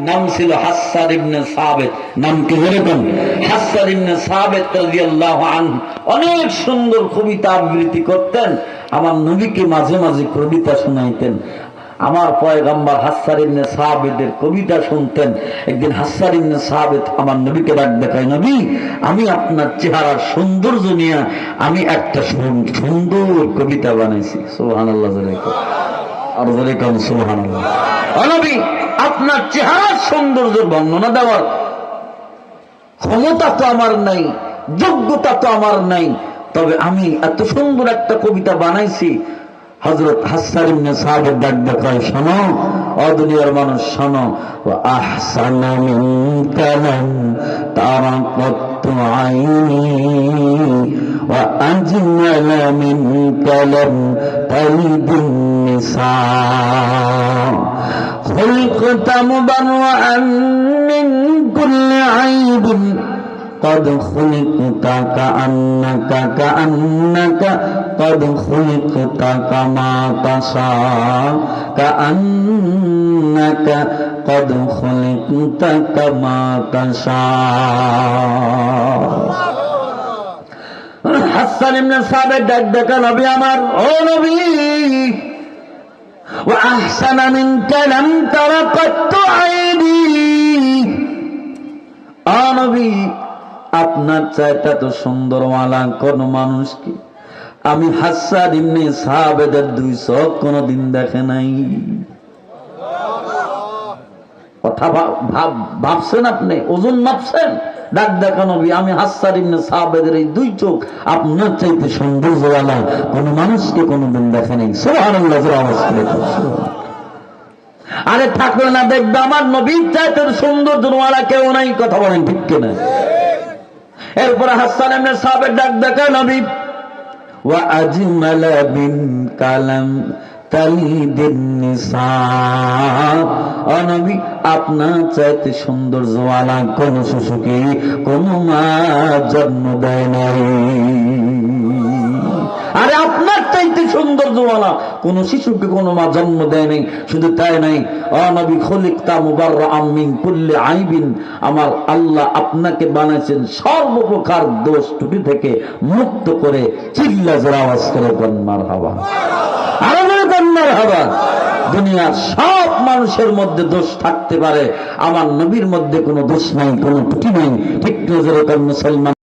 নাম ছিল হাসসান ইবনে সাবিত। নাম কি বলেন? হাসসান ইবনে সাবিত রাদিয়াল্লাহু আনহু অনেক সুন্দর কবিতা আবৃত্তি করতেন। আমার নবীকে মাঝে মাঝে কবিতা শোনাইতেন। আমার পয়গম্বর হাসসান ইবনে সাবিতের কবিতা শুনতেন। একদিন হাসসান ইবনে সাবিত আমার নবীকে ডাক দেখায়, নবী, আমি আপনার চেহারার সৌন্দর্য নিয়ে আমি একটা সুন্দর কবিতা বানাইছি। সুবহানাল্লাহ। আর বলে কোন সুবহানাল্লাহ। নবী, আপনার চেহারার সৌন্দর্যের বর্ণনা দেওয়ার ক্ষমতা তো আমার নাই, যোগ্যতা তো আমার নাই, তবে আমি এত সুন্দর একটা কবিতা বানাইছি। হযরত হাসসান ইবনে সাবিত ডাক দেখায়, শোনো ও দুনিয়ার মানুষ, শোনো। ওয়া আহসানা মিন কালাম তারাকাত আইনি ওয়া আজমালা মিন কালাম তালিদুন নিসা خلقت مبرأ من كل عيب قد خلقت كأنك قد خلقت كما تشاء كأنك قد خلقت كما تشاء। হাসসান ইবনে সাবিত ডাক দেখা, নবী আমার, ও নবী, وأحسن منك لم تر قط عيني। নবী, আপনার চাইতে তো সুন্দর ওয়ালা কোন মানুষ কি আমি হাসসান ইবনে সাবিতের দুই চোখ কোনদিন দেখে নাই। কথা ভাবছেন আপনি? ওজন মাপছেন? ডাক দেখা, নবী, আমি হাসসান ইবনে সাবিতের এই দুই চোখ আপনার চাইতে সৌন্দর্যওয়ালা কোন মানুষকে কোনদিন দেখে নাই। সুবহানাল্লাহ। আরে থাকলে না দেখবে আমার নবীর চাইতে সৌন্দর্যওয়ালা কেউ নাই। কথা বলেন ঠিক কিনা? এরপরে হাসসান ইবনে সাবিত ডাক দেখা, নবী, ওয়া আজমালা বিন কালাম তালিদিন নিসা। নবী, আপনার চাইতে সৌন্দর্যওয়ালা কোন শিশুকে কোন মা জন্ম দেয় নাই। আরে আপনার চাইতে সৌন্দর্যওয়ালা কোন শিশুকে কোন মা জন্ম দেয় নাই। শুধু তাই নাই, নবী, খুলিকতা মুবাররাআম মিন কুল্লি আইবিন, আমার আল্লাহ আপনাকে বানাইছেন সর্বপ্রকার দোষ ত্রুটি থেকে মুক্ত করে। চিল্লা জোরে আওয়াজ করে বলেন মারহাবা। আরে বলেন মারহাবা। দুনিয়ার সব মানুষের মধ্যে দোষ থাকতে পারে, আমার নবীর মধ্যে কোনো দোষ নাই, কোনো ত্রুটি নাই। ঠিক নজরে মুসলমান।